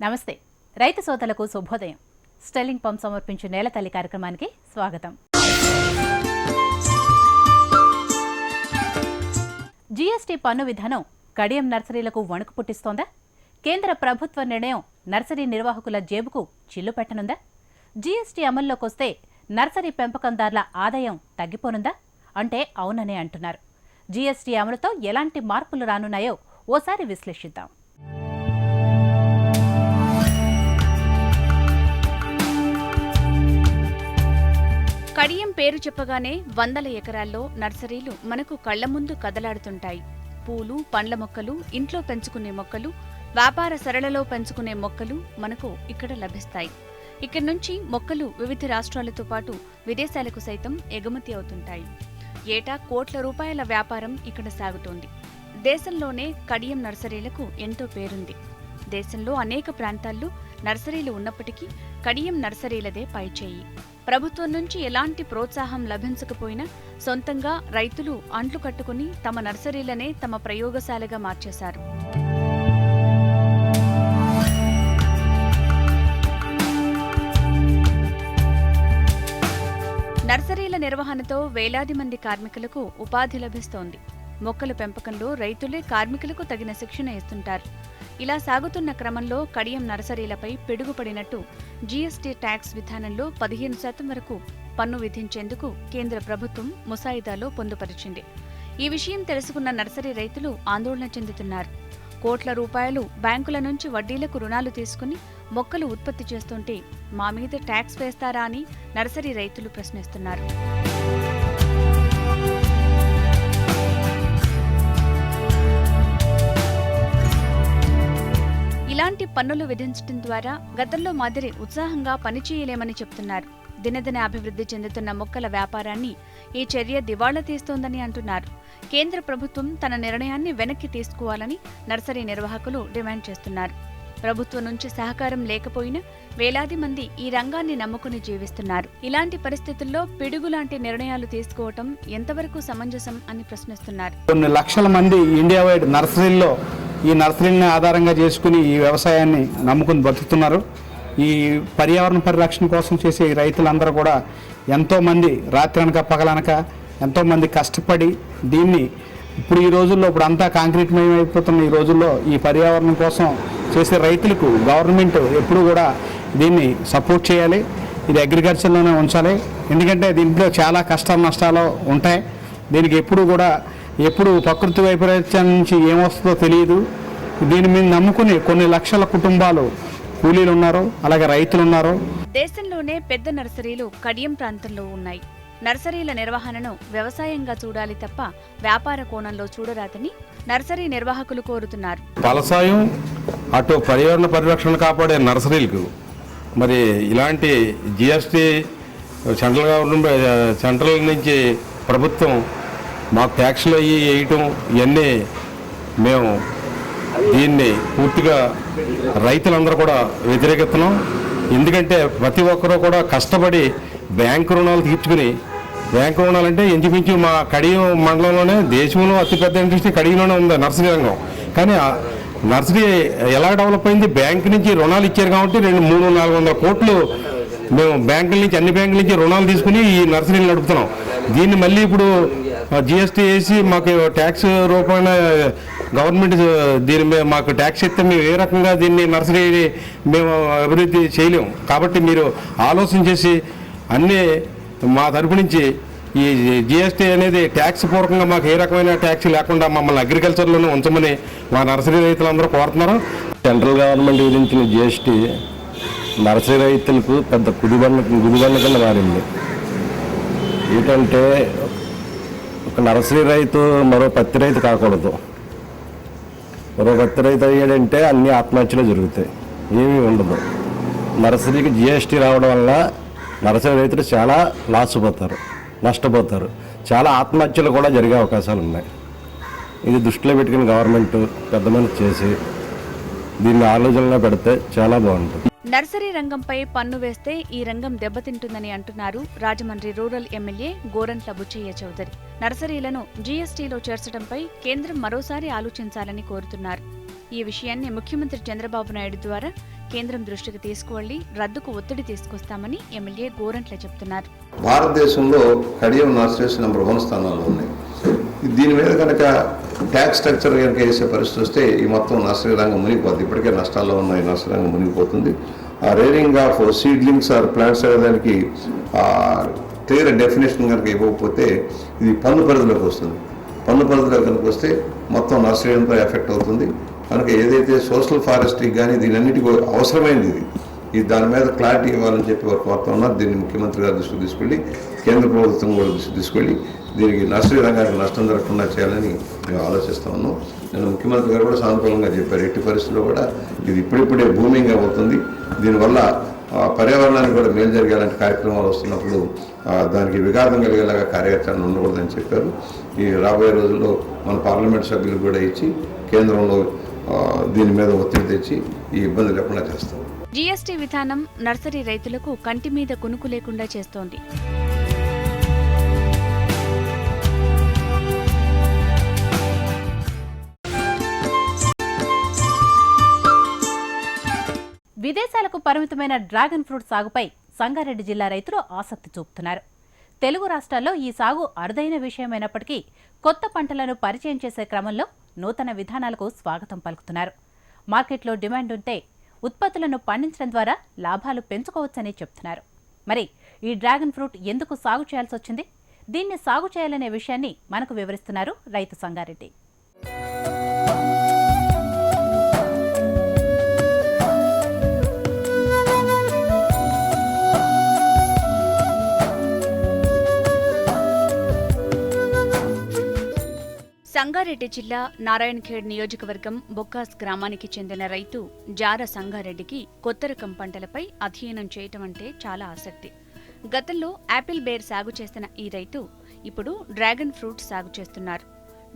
నమస్తే రైతు సోదరులకు శుభోదయం. స్టెల్లింగ్ పంప్ సమర్పించే నేలతల్లి కార్యక్రమానికి స్వాగతం. జీఎస్టీ పన్ను విధానం కడియం నర్సరీలకు వణుకు పుట్టిస్తోందా? కేంద్ర ప్రభుత్వ నిర్ణయం నర్సరీ నిర్వాహకుల జేబుకు చిల్లు పెట్టనుందా? జీఎస్టీ అమల్లోకొస్తే నర్సరీ పెంపకందారుల ఆదాయం తగ్గిపోనుందా అంటే అవుననే అంటున్నారు. జీఎస్టీ అమలుతో ఎలాంటి మార్పులు రానున్నాయో ఓసారి విశ్లేషిద్దాం. కడియం పేరు చెప్పగానే వందల ఎకరాల్లో నర్సరీలు మనకు కళ్ల ముందు కదలాడుతుంటాయి. పూలు, పండ్ల మొక్కలు, ఇంట్లో పెంచుకునే మొక్కలు, వ్యాపార సరళలో పెంచుకునే మొక్కలు మనకు ఇక్కడ లభిస్తాయి. ఇక్కడి నుంచి మొక్కలు వివిధ రాష్ట్రాలతో పాటు విదేశాలకు సైతం ఎగుమతి అవుతుంటాయి. ఏటా కోట్ల రూపాయల వ్యాపారం ఇక్కడ సాగుతోంది. దేశంలోనే కడియం నర్సరీలకు ఎంతో పేరుంది. దేశంలో అనేక ప్రాంతాల్లో నర్సరీలు ఉన్నప్పటికీ కడియం నర్సరీలదే పైచేయి. ప్రభుత్వం నుంచి ఎలాంటి ప్రోత్సాహం లభించకపోయినా సొంతంగా రైతులు అంట్లు కట్టుకుని తమ నర్సరీలనే తమ ప్రయోగశాలగా మార్చేశారు. నర్సరీల నిర్వహణతో వేలాది మంది కార్మికులకు ఉపాధి లభిస్తోంది. మొక్కల పెంపకంలో రైతులే కార్మికులకు తగిన శిక్షణ ఇస్తుంటారు. ఇలా సాగుతున్న క్రమంలో కడియం నర్సరీలపై పిడుగుపడినట్టు జీఎస్టీ ట్యాక్స్ విధానంలో 15% వరకు పన్ను విధించేందుకు కేంద్ర ప్రభుత్వం ముసాయిదాలో పొందుపరిచింది. ఈ విషయం తెలుసుకున్న నర్సరీ రైతులు ఆందోళన చెందుతున్నారు. కోట్ల రూపాయలు బ్యాంకుల నుంచి వడ్డీలకు రుణాలు తీసుకుని మొక్కలు ఉత్పత్తి చేస్తుంటే మా మీద ట్యాక్స్ వేస్తారా అని నర్సరీ రైతులు ప్రశ్నిస్తున్నారు. ఇలాంటి పన్నులు విధించడం ద్వారా గతంలో మాదిరి ఉత్సాహంగా పనిచేయలేమని చెప్తున్నారు. దినదిన అభివృద్ధి చెందుతున్న మొక్కల వ్యాపారాన్ని ఈ చర్య దివాళా తీస్తోందని అంటున్నారు. కేంద్ర ప్రభుత్వం తన నిర్ణయాన్ని వెనక్కి తీసుకోవాలని నర్సరీ నిర్వాహకులు డిమాండ్ చేస్తున్నారు. ప్రభుత్వం నుంచి సహకారం లేకపోయినా వేలాది మంది ఈ రంగాన్ని నమ్ముకుని జీవిస్తున్నారు. ఇలాంటి పరిస్థితుల్లో పిడుగులాంటి నిర్ణయాలు తీసుకోవటం ఎంతవరకు సమంజసం అని ప్రశ్నిస్తున్నారు. కొన్ని లక్షల మంది ఇండియా వైడ్ నర్సరీల్లో ఈ నర్సరీని ఆధారంగా చేసుకుని ఈ వ్యవసాయాన్ని నమ్ముకుని బతుకుతున్నారు. ఈ పర్యావరణ పరిరక్షణ కోసం చేసే ఈ రైతులందరూ కూడా ఎంతోమంది రాత్రనక పగలనక ఎంతోమంది కష్టపడి దీన్ని ఇప్పుడు ఈ రోజుల్లో ఇప్పుడు అంతా కాంక్రీట్ మయం అయిపోతున్న ఈ రోజుల్లో ఈ పర్యావరణం కోసం చేసే రైతులకు గవర్నమెంట్ ఎప్పుడు కూడా దీన్ని సపోర్ట్ చేయాలి. ఇది అగ్రికల్చర్లోనే ఉంచాలి. ఎందుకంటే దీంట్లో చాలా కష్ట నష్టాలు ఉంటాయి. దీనికి ఎప్పుడు ప్రకృతి వైపరీత్యం నుంచి ఏమొస్తుందో తెలియదు. దీని మీద నమ్ముకుని కొన్ని లక్షల కుటుంబాలు కూలీలు ఉన్నారు, అలాగే రైతులు ఉన్నారు. దేశంలోనే పెద్ద నర్సరీలు కడియం ప్రాంతంలో ఉన్నాయి. నర్సరీల నిర్వహణను వ్యవసాయంగా చూడాలి తప్ప వ్యాపార కోణంలో చూడరాదని నర్సరీ నిర్వాహకులు కోరుతున్నారు. ఫలసాయం అటు పర్యావరణ పరిరక్షణ కాపాడే నర్సరీలకు మరి ఇలాంటి జిఎస్టీ సెంట్రల్ నుంచి ప్రభుత్వం మాకు ట్యాక్స్లు వేయటం ఇవన్నీ మేము దీన్ని పూర్తిగా రైతులందరూ కూడా వ్యతిరేకిస్తున్నాం. ఎందుకంటే ప్రతి ఒక్కరూ కూడా కష్టపడి బ్యాంకు రుణాలు తీర్చుకుని, బ్యాంకు రుణాలంటే ఇంచుమించు మా కడియం మండలంలోనే దేశంలో అతిపెద్ద ఇండస్ట్రీ కడియంలోనే ఉంది నర్సరీ రంగం. కానీ నర్సరీ ఎలా డెవలప్ అయింది, బ్యాంకు నుంచి రుణాలు ఇచ్చారు కాబట్టి 300-400 కోట్లు మేము అన్ని బ్యాంకుల నుంచి రుణాలు తీసుకుని ఈ నర్సరీని నడుపుతున్నాం. దీన్ని మళ్ళీ ఇప్పుడు జిఎస్టీ వేసి మాకు ట్యాక్స్ రూపాయన గవర్నమెంట్ దీని మీద మాకు ట్యాక్స్ ఇస్తే మేము ఏ రకంగా దీన్ని నర్సరీ మేము అభివృద్ధి చేయలేము. కాబట్టి మీరు ఆలోచన చేసి అన్నీ మా తరపు నుంచి ఈ జిఎస్టీ అనేది ట్యాక్స్ పూర్వకంగా మాకు ఏ రకమైన ట్యాక్స్ లేకుండా మమ్మల్ని అగ్రికల్చర్లోనే ఉంచమని మా నర్సరీ రైతులందరూ కోరుతున్నారు. సెంట్రల్ గవర్నమెంట్ విధించిన జిఎస్టీ నర్సరీ రైతులకు పెద్ద గుదిబండ కింద మారింది. ఏంటంటే ఒక నర్సరీ రైతు మరో పత్తి రైతు కాకూడదు. మరో పత్తి రైతు అయ్యాడంటే అన్ని ఆత్మహత్యలు జరుగుతాయి, ఏమీ ఉండదు. నర్సరీకి జిఎస్టీ రావడం వల్ల నర్సరీ రైతులు చాలా నష్టపోతారు. చాలా ఆత్మహత్యలు కూడా జరిగే అవకాశాలు ఉన్నాయి. ఇది దృష్టిలో పెట్టుకుని గవర్నమెంట్ పెద్ద మనసు చేసి దీన్ని ఆలోచనలో పెడితే చాలా బాగుంటుంది. నర్సరీ రంగంపై పన్ను వేస్తే ఈ రంగం దెబ్బతింటుందని అంటున్నారు రాజమండ్రి రూరల్ ఎమ్మెల్యే గోరంట్ల బుచ్చయ్య చౌదరి. నర్సరీలను జీఎస్టీలో చేర్చడంపై కేంద్రం మరోసారి ఆలోచించాలని కోరుతున్నారు. ఈ విషయాన్ని ముఖ్యమంత్రి చంద్రబాబు నాయుడు ద్వారా కేంద్రం దృష్టికి తీసుకువెళ్లి రద్దుకు ఒత్తిడి తీసుకొస్తామని ఎమ్మెల్యే గోరంట్ల చెబుతున్నారు. భారతదేశంలో కడియం నర్సరీస్ నెంబర్ 1 స్థానాల్లో ఉన్నాయి. దీని మీద కనుక ట్యాక్స్ స్ట్రక్చర్ కనుక వేసే పరిస్థితి వస్తే ఈ మొత్తం నర్సరీ రంగం మునిగిపోతుంది. ఇప్పటికే నష్టాల్లో ఉన్న ఈ నర్సరీ రంగం మునిగిపోతుంది. ఆ rearing of seedlings or plants దానికి క్లియర్ డెఫినేషన్ కనుక ఇవ్వకపోతే ఇది పన్ను పరిధిలోకి వస్తుంది. పన్ను పరిధిలో కనుక వస్తే మొత్తం నర్సరీ అంతా ఎఫెక్ట్ అవుతుంది. కనుక ఏదైతే సోషల్ ఫారెస్ట్రీ కానీ దీనన్నిటికీ అవసరమైనది ఇది దాని మీద క్లారిటీ ఇవ్వాలని చెప్పి వారు కోరుతా ఉన్నారు. దీన్ని ముఖ్యమంత్రి గారి దృష్టికి తీసుకెళ్ళి కేంద్ర ప్రభుత్వం కూడా దృష్టికి తీసుకెళ్ళి దీనికి నర్సరీ రంగానికి నష్టం జరగకుండా చేయాలని మేము ఆలోచిస్తూ ఉన్నాం. నేను ముఖ్యమంత్రి గారు కూడా సానుకూలంగా చెప్పారు. ఎట్టి పరిస్థితుల్లో కూడా ఇది ఇప్పుడిప్పుడే బూమింగ్ అవుతుంది. దీనివల్ల పర్యావరణానికి కూడా మేలు జరిగేలాంటి కార్యక్రమాలు వస్తున్నప్పుడు దానికి విఘాతం కలిగేలాగా కార్యాచరణ ఉండకూడదని చెప్పారు. ఈ రాబోయే రోజుల్లో మన పార్లమెంట్ సభ్యులు కూడా ఇచ్చి కేంద్రంలో దీని మీద ఒత్తిడి తెచ్చి ఈ ఇబ్బంది లేకుండా చేస్తాం. జీఎస్టీ విధానం నర్సరీ రైతులకు కంటి మీద కునుకు లేకుండా చేస్తోంది. విదేశాలకు పరిమితమైన డ్రాగన్ ఫ్రూట్ సాగుపై సంగారెడ్డి జిల్లా రైతులు ఆసక్తి చూపుతున్నారు. తెలుగు రాష్ట్రాల్లో ఈ సాగు అరుదైన విషయమైనప్పటికీ కొత్త పంటలను పరిచయం చేసే క్రమంలో నూతన విధానాలకు స్వాగతం పలుకుతున్నారు. మార్కెట్లో డిమాండ్ ఉంటే ఉత్పత్తులను పండించడం ద్వారా లాభాలు పెంచుకోవచ్చని చెప్తున్నారు. మరి ఈ డ్రాగన్ ఫ్రూట్ ఎందుకు సాగు చేయాల్సి వచ్చింది? దీన్ని సాగు చేయాలనే విషయాన్ని మనకు వివరిస్తున్నారు రైతు సంగారెడ్డి. సంగారెడ్డి జిల్లా నారాయణఖేడ్ నియోజకవర్గం బొక్కాస్ గ్రామానికి చెందిన రైతు జార సంగారెడ్డికి కొత్త రకం పంటలపై అధ్యయనం చేయటం అంటే చాలా ఆసక్తి. గతంలో యాపిల్ బేర్ సాగు చేసిన ఈ రైతు ఇప్పుడు డ్రాగన్ ఫ్రూట్ సాగు చేస్తున్నారు.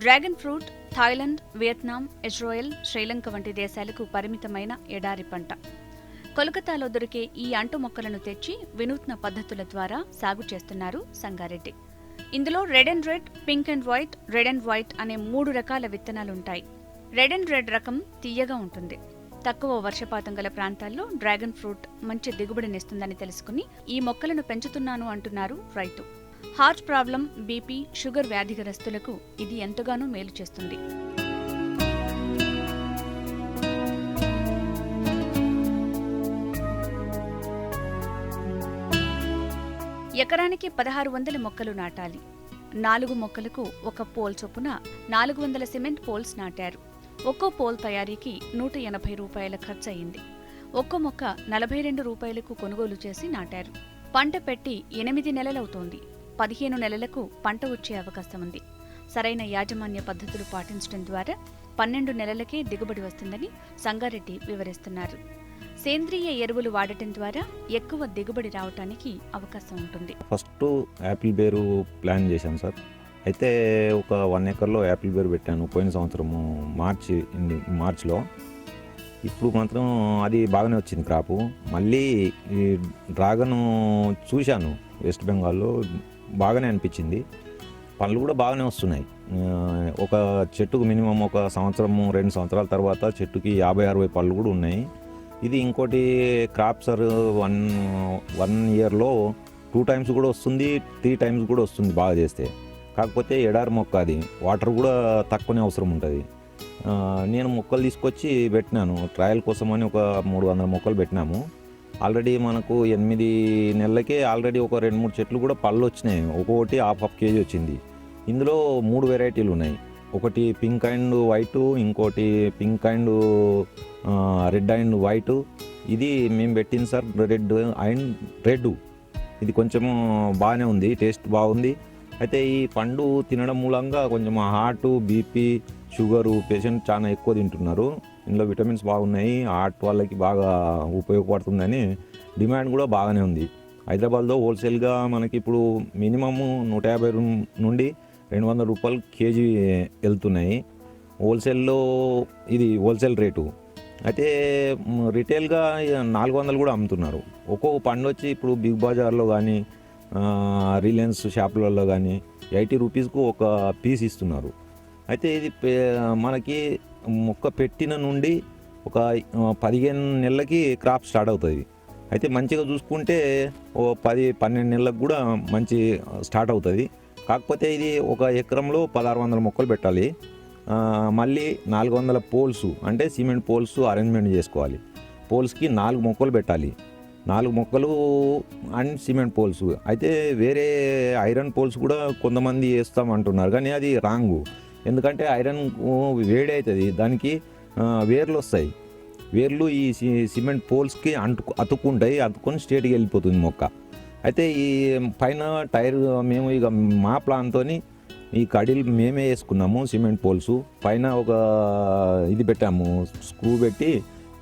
Dragon fruit Thailand, Vietnam, Israel, Sri Lanka వంటి దేశాలకు పరిమితమైన ఎడారి పంట. కోల్కతాలో దొరికే ఈ అంటు మొక్కలను తెచ్చి వినూత్న పద్ధతుల ద్వారా సాగు చేస్తున్నారు సంగారెడ్డి. ఇందులో red and red, pink and white, red and white అనే 3 రకాల విత్తనాలుంటాయి. రెడ్ అండ్ రెడ్ రకం తీయగా ఉంటుంది. తక్కువ వర్షపాతం గల ప్రాంతాల్లో డ్రాగన్ ఫ్రూట్ మంచి దిగుబడినిస్తుందని తెలుసుకుని ఈ మొక్కలను పెంచుతున్నాను అంటున్నారు రైతు. హార్ట్ ప్రాబ్లం, బీపీ, షుగర్ వ్యాధిగ్రస్తులకు ఇది ఎంతగానో మేలు చేస్తుంది. ఎకరానికి 1600 మొక్కలు నాటాలి. 4 మొక్కలకు 1 పోల్ చొప్పున 400 సిమెంట్ పోల్స్ నాటారు. ఒక్కో పోల్ తయారీకి 180 రూపాయల ఖర్చు అయింది. ఒక్కో మొక్క 42 రూపాయలకు కొనుగోలు చేసి నాటారు. పంట పెట్టి 8 నెలలవుతోంది. 15 నెలలకు పంట వచ్చే అవకాశం ఉంది. సరైన యాజమాన్య పద్ధతులు పాటించడం ద్వారా 12 నెలలకే దిగుబడి వస్తుందని సంగారెడ్డి వివరిస్తున్నారు. సేంద్రియ ఎరువులు వాడటం ద్వారా ఎక్కువ దిగుబడి రావడానికి అవకాశం ఉంటుంది. ఫస్ట్ యాపిల్ బేరు ప్లాన్ చేశాను సార్. అయితే ఒక 1 ఎకర్లో యాపిల్ బేరు పెట్టాను పోయిన సంవత్సరము మార్చిలో. ఇప్పుడు మాత్రం అది బాగానే వచ్చింది క్రాపు. మళ్ళీ ఈ డ్రాగన్ చూశాను వెస్ట్ బెంగాల్లో, బాగానే అనిపించింది. పళ్ళు కూడా బాగానే వస్తున్నాయి. ఒక చెట్టుకు మినిమం ఒక సంవత్సరము 2 సంవత్సరాల తర్వాత చెట్టుకి 50-60 పళ్ళు కూడా ఉన్నాయి. ఇది ఇంకోటి క్రాప్ సార్ 1 ఇయర్లో 2 టైమ్స్ కూడా వస్తుంది, 3 టైమ్స్ కూడా వస్తుంది బాగా చేస్తే. కాకపోతే ఎడారి మొక్క, అది వాటర్ కూడా తక్కువనే అవసరం ఉంటుంది. నేను మొక్కలు తీసుకొచ్చి పెట్టినాను ట్రయల్ కోసం అని. ఒక 300 మొక్కలు పెట్టినాము. ఆల్రెడీ మనకు 8 నెలలకే ఆల్రెడీ ఒక 2-3 చెట్లు కూడా పళ్ళు వచ్చినాయి. ఒక్కొక్కటి ½ కేజీ వచ్చింది. ఇందులో 3 వెరైటీలు ఉన్నాయి. ఒకటి పింక్ అండ్ వైట్, ఇంకోటి pink and red and white. ఇది మేము పెట్టింది సార్ రెడ్ అండ్ రెడ్. ఇది కొంచెము బాగానే ఉంది, టేస్ట్ బాగుంది. అయితే ఈ పండు తినడం మూలంగా కొంచెం హార్ట్, బీపీ, షుగరు పేషెంట్ చాలా ఎక్కువ తింటున్నారు. ఇందులో విటమిన్స్ బాగున్నాయి, హార్ట్ వాళ్ళకి బాగా ఉపయోగపడుతుందని డిమాండ్ కూడా బాగానే ఉంది. హైదరాబాద్లో హోల్సేల్గా మనకి ఇప్పుడు మినిమము 150 నుండి 200 రూపాయలు కేజీ వెళ్తున్నాయి హోల్సేల్లో. ఇది హోల్సేల్ రేటు. అయితే రిటైల్గా 400 కూడా అమ్ముతున్నారు. ఒక్కొక్క పండు వచ్చి ఇప్పుడు బిగ్ బజార్లో కానీ రిలయన్స్ షాపులలో కానీ 80 రూపీస్కు ఒక పీస్ ఇస్తున్నారు. అయితే ఇది మనకి మొక్క పెట్టిన నుండి ఒక 15 నెలలకి క్రాప్ స్టార్ట్ అవుతుంది. అయితే మంచిగా చూసుకుంటే ఓ 10-12 నెలలకు కూడా మంచి స్టార్ట్ అవుతుంది. కాకపోతే ఇది ఒక ఎకరంలో 1600 మొక్కలు పెట్టాలి. మళ్ళీ 400 పోల్స్ అంటే సిమెంట్ పోల్స్ అరేంజ్మెంట్ చేసుకోవాలి. పోల్స్కి 4 మొక్కలు పెట్టాలి. 4 మొక్కలు అండ్ సిమెంట్ పోల్స్. అయితే వేరే ఐరన్ పోల్స్ కూడా కొంతమంది వేస్తామంటున్నారు, కానీ అది రాంగు. ఎందుకంటే ఐరన్ వేడి అవుతుంది, దానికి వేర్లు వస్తాయి. వేర్లు ఈ సిమెంట్ పోల్స్కి అతుక్కొని స్ట్రేట్గా వెళ్ళిపోతుంది మొక్క. అయితే ఈ పైన టైర్ మేము ఇక మా ప్లాన్తో ఈ కడీలు మేమే వేసుకున్నాము. సిమెంట్ పోల్స్ పైన ఒక ఇది పెట్టాము, స్క్రూ పెట్టి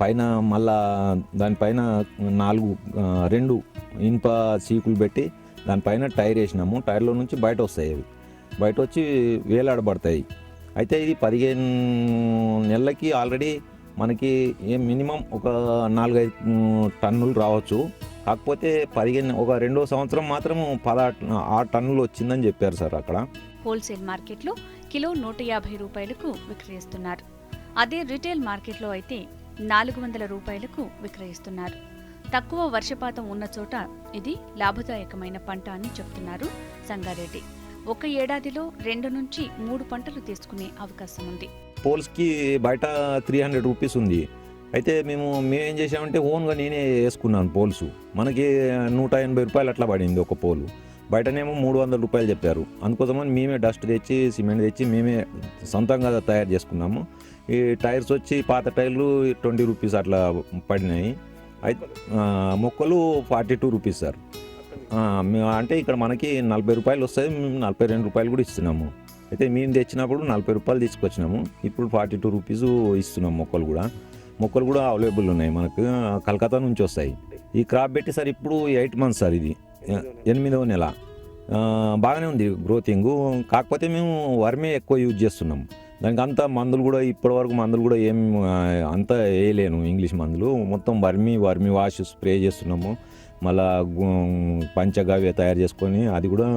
పైన మళ్ళా దానిపైన 2 ఇనుప సీకులు పెట్టి దానిపైన టైర్ వేసినాము. టైర్లో నుంచి బయట వస్తాయి, అవి బయట వచ్చి వేలాడబడతాయి. అయితే ఇది 15 నెలలకి ఆల్రెడీ మనకి మినిమం ఒక 4-5 టన్నులు రావచ్చు. కాకపోతే ఒక 2వ సంవత్సరం మాత్రం 16 టన్నులు వచ్చిందని చెప్పారు సార్ అక్కడ. హోల్సేల్ మార్కెట్లో కిలో 150 రూపాయలకు విక్రయిస్తున్నారు. అదే రిటైల్ మార్కెట్లో అయితే 400 రూపాయలకు విక్రయిస్తున్నారు. తక్కువ వర్షపాతం ఉన్న చోట ఇది లాభదాయకమైన పంట అని చెప్తున్నారు సంగారెడ్డి. ఒక ఏడాదిలో 2 నుంచి 3 పంటలు తీసుకునే అవకాశం ఉంది. పోల్స్కి బయట 300 రూపీస్ ఉంది. అయితే మేమేం చేసామంటే ఓన్గా నేనే వేసుకున్నాను పోల్స్. మనకి 180 రూపాయలు అట్లా పడింది ఒక పోలు. బయటనేమో 300 రూపాయలు చెప్పారు. అందుకోసమని మేమే డస్ట్ తెచ్చి సిమెంట్ తెచ్చి మేమే సొంతంగా తయారు చేసుకున్నాము. ఈ టైర్స్ వచ్చి పాత టైర్లు 20 రూపీస్ అట్లా పడినాయి. అయితే మొక్కలు 42 రూపీస్ సార్. అంటే ఇక్కడ మనకి 40 రూపాయలు వస్తాయి, మేము 42 రూపాయలు కూడా ఇస్తున్నాము. అయితే మేము తెచ్చినప్పుడు 40 రూపాయలు తీసుకొచ్చినాము, ఇప్పుడు 42 రూపీస్ ఇస్తున్నాం. మొక్కలు కూడా అవైలబుల్ ఉన్నాయి మనకు, కలకత్తా నుంచి వస్తాయి. ఈ క్రాప్ పెట్టి సార్ ఇప్పుడు 8 మంత్స్ సార్, ఇది 8వ నెల. బాగానే ఉంది గ్రోతింగ్. కాకపోతే మేము వర్మే ఎక్కువ యూజ్ చేస్తున్నాం. దానికి అంతా మందులు కూడా ఇప్పటివరకు మందులు కూడా ఏం అంతా వేయలేను, ఇంగ్లీష్ మందులు. మొత్తం వర్మి వాష్ స్ప్రే చేస్తున్నాము. మళ్ళా పంచగవ్య తయారు చేసుకొని అది కూడా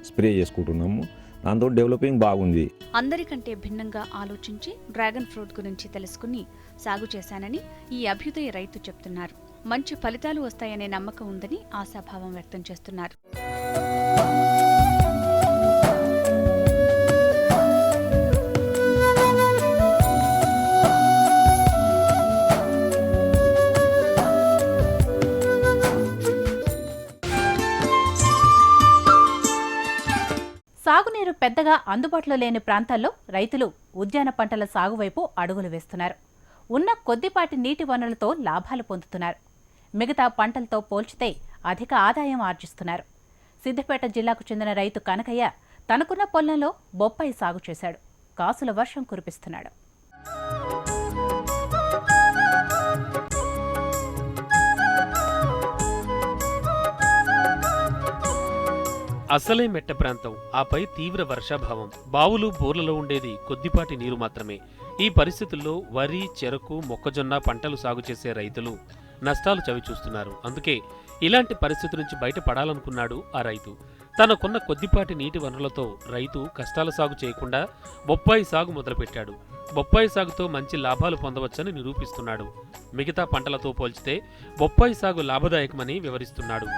స్ప్రే చేసుకుంటున్నాము. దాంతో డెవలపింగ్ బాగుంది. అందరికంటే భిన్నంగా ఆలోచించి డ్రాగన్ ఫ్రూట్ గురించి తెలుసుకుని సాగు చేశానని ఈ అభ్యుదయ రైతు చెప్తున్నారు. మంచి ఫలితాలు వస్తాయనే నమ్మకం ఉందని ఆశాభావం వ్యక్తం చేస్తున్నారు. సాగునీరు పెద్దగా అందుబాటులో లేని ప్రాంతాల్లో రైతులు ఉద్యాన పంటల సాగు వైపు అడుగులు వేస్తున్నారు. ఉన్న కొద్దిపాటి నీటి వనరులతో లాభాలు పొందుతున్నారు. మిగతా పంటలతో పోల్చితే అధిక ఆదాయం ఆర్జిస్తున్నారు. సిద్దిపేట జిల్లాకు చెందిన రైతు కనకయ్య తనకున్న పొలంలో బొప్పాయి సాగు చేశాడు. కాసుల వర్షం కురిపిస్తున్నాడు. అసలే మెట్ట ప్రాంతం, ఆపై తీవ్ర వర్షాభావం. బావులు బోర్లలో ఉండేది కొద్దిపాటి నీరు మాత్రమే. ఈ పరిస్థితుల్లో వరి, చెరకు, మొక్కజొన్న పంటలు సాగు చేసే రైతులు నష్టాలు చవిచూస్తున్నారు. అందుకే ఇలాంటి పరిస్థితి నుంచి బయటపడాలనుకున్నాడు ఆ రైతు. తనకున్న కొద్దిపాటి నీటి వనరులతో రైతు కష్టాల సాగు చేయకుండా బొప్పాయి సాగు మొదలుపెట్టాడు. బొప్పాయి సాగుతో మంచి లాభాలు పొందవచ్చని నిరూపిస్తున్నాడు. మిగతా పంటలతో పోల్చితే బొప్పాయి సాగు లాభదాయకమని వివరిస్తున్నాడు.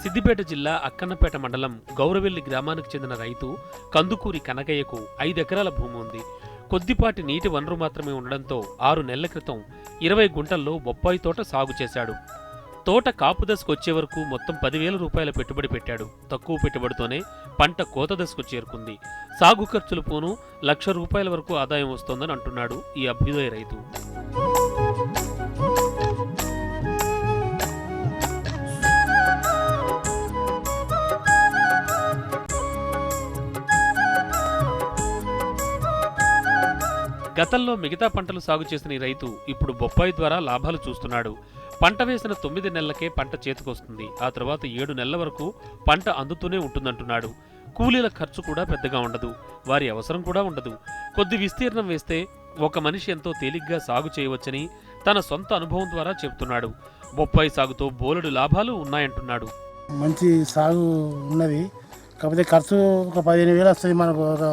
సిద్దిపేట జిల్లా అక్కన్నపేట మండలం గౌరవెల్లి గ్రామానికి చెందిన రైతు కందుకూరి కనకయ్యకు 5 ఎకరాల భూమి ఉంది. కొద్దిపాటి నీటి వనరు మాత్రమే ఉండడంతో 6 నెలల క్రితం 20 గుంటల్లో బొప్పాయి తోట సాగు చేశాడు. తోట కాపు దశకు వచ్చే వరకు మొత్తం 10,000 రూపాయల పెట్టుబడి పెట్టాడు. తక్కువ పెట్టుబడితోనే పంట కోత దశకు చేరుకుంది. సాగు ఖర్చులు పోను 1,00,000 రూపాయల వరకు ఆదాయం వస్తోందని అంటున్నాడు ఈ అభ్యుదయ రైతు. గతంలో మిగతా పంటలు సాగు చేసిన ఈ రైతు ఇప్పుడు బొప్పాయి ద్వారా లాభాలు చూస్తున్నాడు. పంట వేసిన 9 నెలలకే పంట చేతికొస్తుంది. ఆ తర్వాత 7 నెలల వరకు పంట అందుతూనే ఉంటుందంటున్నాడు. కూలీల ఖర్చు కూడా పెద్దగా ఉండదు, వారి అవసరం కూడా ఉండదు. కొద్ది విస్తీర్ణం వేస్తే ఒక మనిషి ఎంతో తేలిగ్గా సాగు చేయవచ్చని తన సొంత అనుభవం ద్వారా చెబుతున్నాడు. బొప్పాయి సాగుతో బోలెడు లాభాలు ఉన్నాయంటున్నాడు. మంచి సాగు ఉన్నది. కాకపోతే ఖర్చు ఒక 15,000 వస్తుంది. మనకు ఒక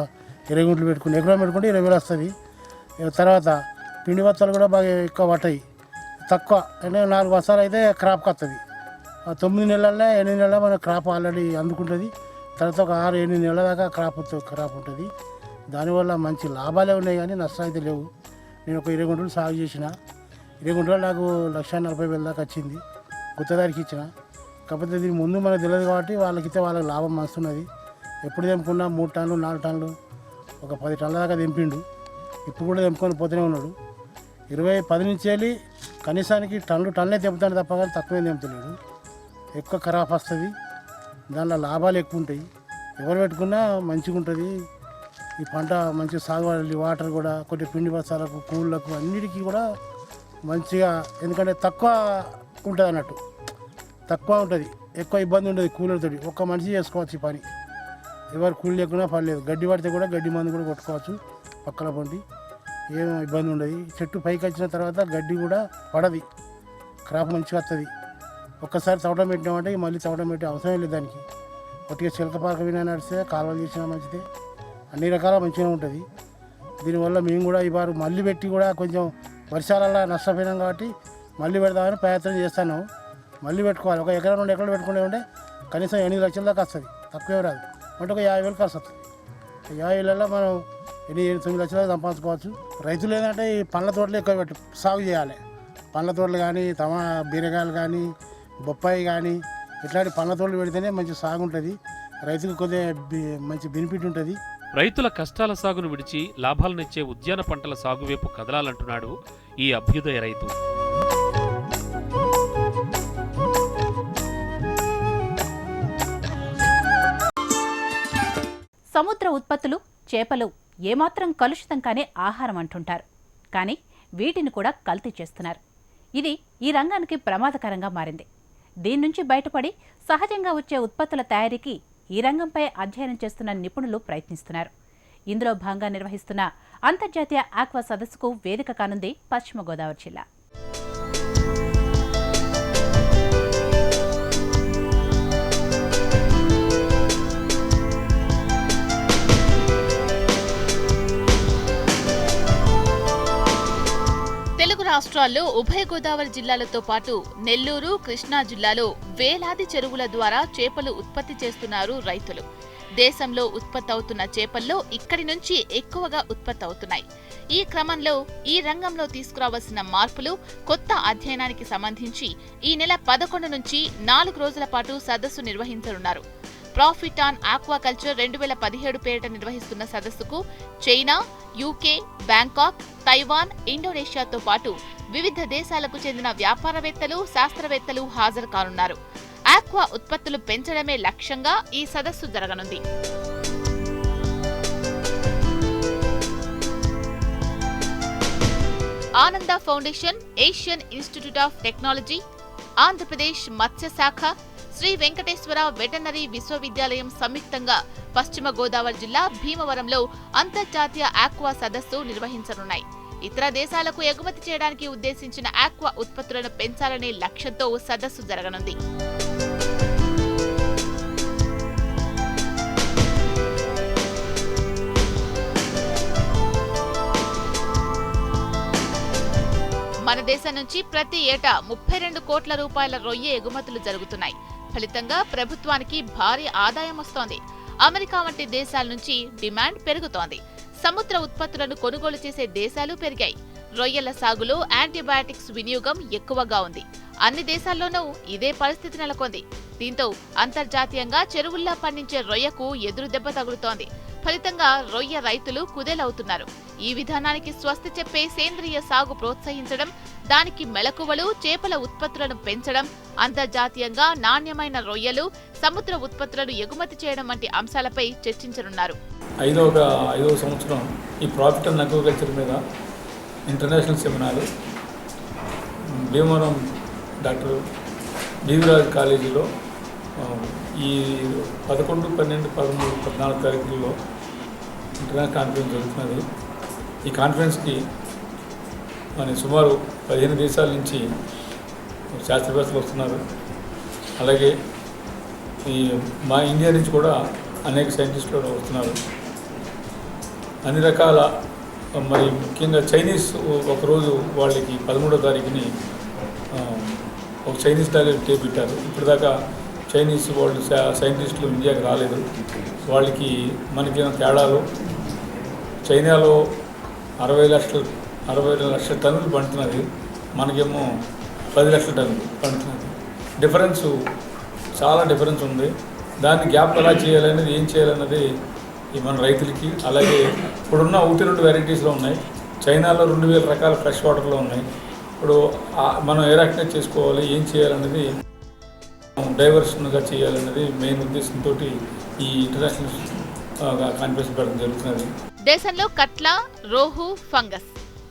20 గుంటలు పెట్టుకుని ఎకరం పెట్టుకుంటే 20,000 వస్తుంది. తర్వాత పిండి బత్తాలు కూడా బాగా ఎక్కువ పట్టాయి. తక్కువ అంటే 4 బస్తాలు అయితే క్రాప్కి వస్తుంది. 9 నెలల్లో 8 నెలల్లో మన క్రాప్ ఆల్రెడీ అందుకుంటుంది. తర్వాత ఒక 6-8 నెలల దాకా క్రాప్ ఉంటుంది. దానివల్ల మంచి లాభాలే ఉన్నాయి కానీ నష్టాలు అయితే లేవు. నేను ఒక 20 గుంటలు సాగు చేసిన. 20 గుంటలు నాకు 1,40,000 దాకా వచ్చింది. గుత్తదారికి ఇచ్చిన. కాకపోతే దీని ముందు మనకు తెలియదు కాబట్టి వాళ్ళకి లాభం మస్తున్నది. ఎప్పుడు తెంపుకున్నా 3 టన్నులు 4 టన్నులు ఒక 10 టన్నుల దాకా తెంపిండు. ఇప్పుడు కూడా తెంపుకొని పోతూనే ఉన్నాడు. 10 నుంచి వెళ్ళి కనీసానికి టన్నులే తెంపుతాడు తప్ప కానీ తక్కువే తెంపుతలేడు. ఎక్కువ ఖరాబ్ వస్తుంది. దానిలో లాభాలు ఎక్కువ ఉంటాయి. ఎవరు పెట్టుకున్నా మంచిగా ఉంటుంది. ఈ పంట మంచిగా సాగు వాటర్ కూడా కొన్ని పిండి బస్తాలకు కూళ్ళకు అన్నిటికీ కూడా మంచిగా, ఎందుకంటే తక్కువ ఉంటుంది అన్నట్టు. తక్కువ ఉంటుంది, ఎక్కువ ఇబ్బంది ఉండదు. కూలర్తో ఒక్క మనిషి చేసుకోవచ్చు ఈ పని. ఎవరు కూలి లేకున్నా పర్లేదు. గడ్డి పడితే కూడా గడ్డి మందు కూడా కొట్టుకోవచ్చు పక్కన పండి. ఏం ఇబ్బంది ఉండదు. చెట్టు పైకి వచ్చిన తర్వాత గడ్డి కూడా పడది. క్రాప్ మంచిగా వస్తుంది. ఒక్కసారి తవటం పెట్టినామంటే మళ్ళీ తవటం పెట్టే అవసరం లేదు దానికి. కొద్దిగా చిలక పాక వినా నడిస్తే కాలువలు చేసినా మంచిదే. అన్ని రకాల మంచిగా ఉంటుంది. దీనివల్ల మేము కూడా ఈ వారు మళ్ళీ పెట్టి కూడా కొంచెం వర్షాలలో నష్టపోయినాం కాబట్టి మళ్ళీ పెడదామని ప్రయత్నం చేస్తాను. మళ్ళీ పెట్టుకోవాలి. ఒక ఎకరం 2 ఎకరాలు పెట్టుకునే ఉంటే కనీసం 8 లక్షల దాకా వస్తుంది. తక్కువే రాదు. అంటే ఒక 50,000 ఖర్చు వస్తుంది. 50,000లో మనం 8-9 లక్షల దాకా సంపాదించుకోవచ్చు. రైతులు ఏంటంటే ఈ పండ్ల తోటలు ఎక్కువ సాగు చేయాలి. పండ్ల తోటలు కానీ బీరకాయలు కానీ బొప్పాయి కానీ ఇట్లాంటి పండ్ల తోటలు పెడితేనే మంచి సాగు ఉంటుంది. రైతుకు కొద్దిగా మంచి బెనిఫిట్ ఉంటుంది. రైతుల కష్టాల సాగును విడిచి లాభాలనిచ్చే ఉద్యాన పంటల సాగు వైపు కదలాలంటున్నాడు ఈ అభ్యుదయ రైతు. సముద్ర ఉత్పత్తులు, చేపలు ఏమాత్రం కలుషితం కాని ఆహారం అంటుంటారు. కానీ వీటిని కూడా కల్తీ చేస్తున్నారు. ఇది ఈ రంగానికి ప్రమాదకరంగా మారింది. దీని నుంచి బయటపడి సహజంగా వచ్చే ఉత్పత్తుల తయారీకి ఈ రంగంపై అధ్యయనం చేస్తున్న నిపుణులు ప్రయత్నిస్తున్నారు. ఇందులో భాగంగా నిర్వహిస్తున్న అంతర్జాతీయ ఆక్వా సదస్సుకు వేదిక కానుంది పశ్చిమ గోదావరి జిల్లా. తెలుగు రాష్ట్రాల్లో ఉభయ గోదావరి జిల్లాలతో పాటు నెల్లూరు, కృష్ణా జిల్లాలో వేలాది చెరువుల ద్వారా చేపలు ఉత్పత్తి చేస్తున్నారు రైతులు. దేశంలో ఉత్పత్తి అవుతున్న చేపల్లో ఇక్కడి నుంచి ఎక్కువగా ఉత్పత్తి అవుతున్నాయి. ఈ క్రమంలో ఈ రంగంలో తీసుకురావాల్సిన మార్పులు, కొత్త అధ్యయనానికి సంబంధించి ఈ నెల 11 నుంచి 4 రోజుల పాటు సదస్సు నిర్వహించనున్నారు. ప్రాఫిట్ ఆన్ ఆక్వాకల్చర్ 2017 పేరిట నిర్వహిస్తున్న సదస్సుకు చైనా, యూకే, బ్యాంకాక్, తైవాన్, ఇండోనేషియాతో పాటు వివిధ దేశాలకు చెందిన వ్యాపారవేత్తలు, శాస్త్రవేత్తలు హాజరు కానున్నారు. ఆక్వా ఉత్పత్తులు పెంచడమే లక్ష్యంగా ఈ సదస్సు జరగనుంది. ఆనంద foundation, Asian institute of technology, Andhra Pradesh మత్స్య శాఖ, శ్రీ వెంకటేశ్వర వెటర్నరీ విశ్వవిద్యాలయం సంయుక్తంగా పశ్చిమ గోదావరి జిల్లా భీమవరంలో అంతర్జాతీయ ఆక్వా సదస్సు నిర్వహించనున్నాయి. ఇతర దేశాలకు ఎగుమతి చేయడానికి ఉద్దేశించిన ఆక్వా ఉత్పత్తులను పెంచాలనే లక్ష్యంతో సదస్సు జరగనుంది. మన దేశం నుంచి ప్రతి ఏటా 32 కోట్ల రూపాయల రొయ్య ఎగుమతులు జరుగుతున్నాయి. ఫలితంగా ప్రభుత్వానికి భారీ ఆదాయం వస్తోంది. అమెరికా వంటి దేశాల నుంచి డిమాండ్ పెరుగుతోంది. సముద్ర ఉత్పత్తులను కొనుగోలు చేసే దేశాలు పెరిగాయి. రొయ్యల సాగులో యాంటీబయాటిక్స్ వినియోగం ఎక్కువగా ఉంది. అన్ని దేశాల్లోనూ ఇదే పరిస్థితి నెలకొంది. దీంతో అంతర్జాతీయంగా చెరువుల్లో పండించే రొయ్యకు ఎదురు దెబ్బ తగులుతోంది. ఫలితంగా రొయ్య రైతులు కుదేలవుతున్నారు. ఈ విధానానికి స్వస్తి చెప్పే సేంద్రియ సాగు ప్రోత్సహించడం, దానికి మెలకువలు చేపల ఉత్పత్తులను పెంచడం, అంతర్జాతీయంగా నాణ్యమైన రొయ్యలు, సముద్ర ఉత్పత్తులను ఎగుమతి చేయడం వంటి అంశాలపై చర్చించనున్నారు. ఐదవ సంవత్సరం ఈ ప్రాఫిట్ అండ్ అక్వాకల్చర్ మీద ఇంటర్నేషనల్ సెమినార్ భీమవరం డాక్టర్ బీవీరాజ్ కాలేజీలో ఈ 11, 12, 13, 14 తారీఖుల్లో ఇంటర్నేషనల్ కాన్ఫరెన్స్ జరుగుతున్నది. ఈ కాన్ఫరెన్స్కి సుమారు 15 దేశాల నుంచి శాస్త్రవేత్తలు వస్తున్నారు. అలాగే మా ఇండియా నుంచి కూడా అనేక సైంటిస్టులు వస్తున్నారు. అన్ని రకాల మరి ముఖ్యంగా చైనీస్ ఒకరోజు వాళ్ళకి 13వ తారీఖుని ఒక చైనీస్ టార్గెట్ చేపెట్టారు. ఇప్పటిదాకా చైనీస్ వాళ్ళు సైంటిస్టులు ఇండియాకి రాలేదు. వాళ్ళకి మనకి తేడాలు, చైనాలో 60 లక్షల టన్నులు పండుతున్నది, మనకేమో 10 లక్షల టన్నులు పండుతున్నది. చాలా డిఫరెన్స్ ఉంది. దాన్ని గ్యాప్ ఎలా చేయాలనేది, ఏం చేయాలన్నది మన రైతులకి. అలాగే ఇప్పుడున్న 1-2 వెరైటీస్లో ఉన్నాయి. చైనాలో 2000 రకాల ఫ్రెష్ వాటర్లో ఉన్నాయి. ఇప్పుడు మనం ఏ రకంగా చేసుకోవాలి, ఏం చేయాలన్నది, డైవర్షన్గా చేయాలన్నది మెయిన్ ఉద్దేశంతో ఈ ఇంటర్నేషనల్ కాన్ఫరెన్స్ పెట్టడం జరుగుతున్నది. దేశంలో కట్ల, రోహు, ఫంగస్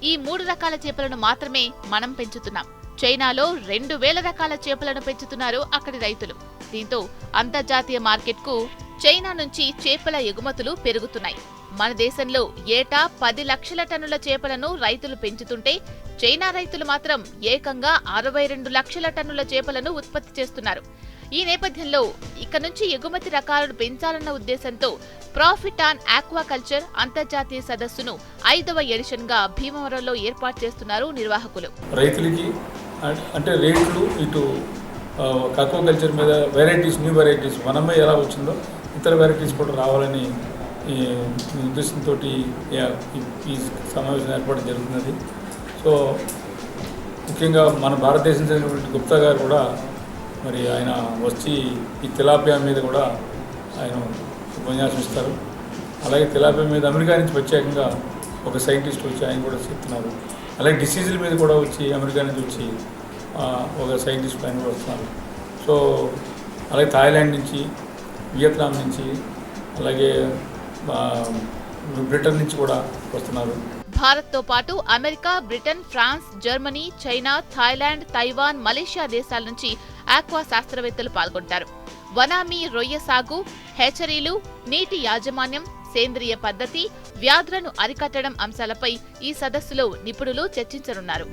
ఈ 3 రకాల చేపలను మాత్రమే మనం పెంచుతున్నాం. చైనాలో 2000 రకాల చేపలను పెంచుతున్నారు అక్కడి రైతులు. దీంతో అంతర్జాతీయ మార్కెట్కు చైనా నుంచి చేపల ఎగుమతులు పెరుగుతున్నాయి. మన దేశంలో ఏటా 10 లక్షల టన్నుల చేపలను రైతులు పెంచుతుంటే చైనా రైతులు మాత్రం ఏకంగా 62 లక్షల టన్నుల చేపలను ఉత్పత్తి చేస్తున్నారు. ఈ నేపథ్యంలో ఇక నుంచి ఎగుమతి రకాలను పెంచాలన్న ఉద్దేశంతో ప్రాఫిట్ ఆన్ ఆక్వాకల్చర్ అంతర్జాతీయ సదస్సును 5వ ఎడిషన్గా భీమవరంలో ఏర్పాటు చేస్తున్నారు నిర్వాహకులు. రైతులకి అంటే రేట్లు, ఇటు ఆక్వాకల్చర్ మీద న్యూ వెరైటీస్ మనమే ఎలా వచ్చిందో ఇతర వెరైటీస్ కూడా రావాలని ఈ ఉద్దేశంతో ఈ సమావేశం ఏర్పాటు జరుగుతున్నది. సో ముఖ్యంగా మన భారతదేశం చెందినటువంటి గుప్తా గారు కూడా మరి ఆయన వచ్చి ఈ తిలాపియా మీద కూడా ఆయన ఉపన్యాసం ఇస్తారు. అలాగే తిలాపియా మీద అమెరికా నుంచి ప్రత్యేకంగా ఒక సైంటిస్ట్ వచ్చి ఆయన కూడా చెప్తున్నారు. అలాగే డిసీజుల మీద కూడా వచ్చి అమెరికా నుంచి వచ్చి ఒక సైంటిస్ట్ ఆయన కూడా వస్తున్నారు. సో అలాగే థాయిలాండ్ నుంచి, వియత్నాం నుంచి, అలాగే బ్రిటన్ నుంచి కూడా వస్తున్నారు. భారత్తో పాటు America, Britain, France, Germany, China, Thailand, Taiwan, Malaysia దేశాల నుంచి ఆక్వా శాస్త్రవేత్తలు పాల్గొంటారు. వనామీ రొయ్య సాగు, హేచరీలు, నీటి యాజమాన్యం, సేంద్రియ పద్ధతి, వ్యాధులను అరికట్టడం అంశాలపై ఈ సదస్సులో నిపుణులు చర్చించనున్నారు.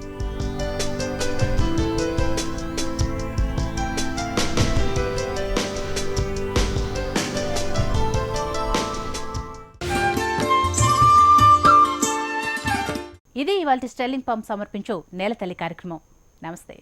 ఇది ఇవాల్టి స్టెర్లింగ్ పంప్ సమర్పించు నేలతల్లి కార్యక్రమం. నమస్తే.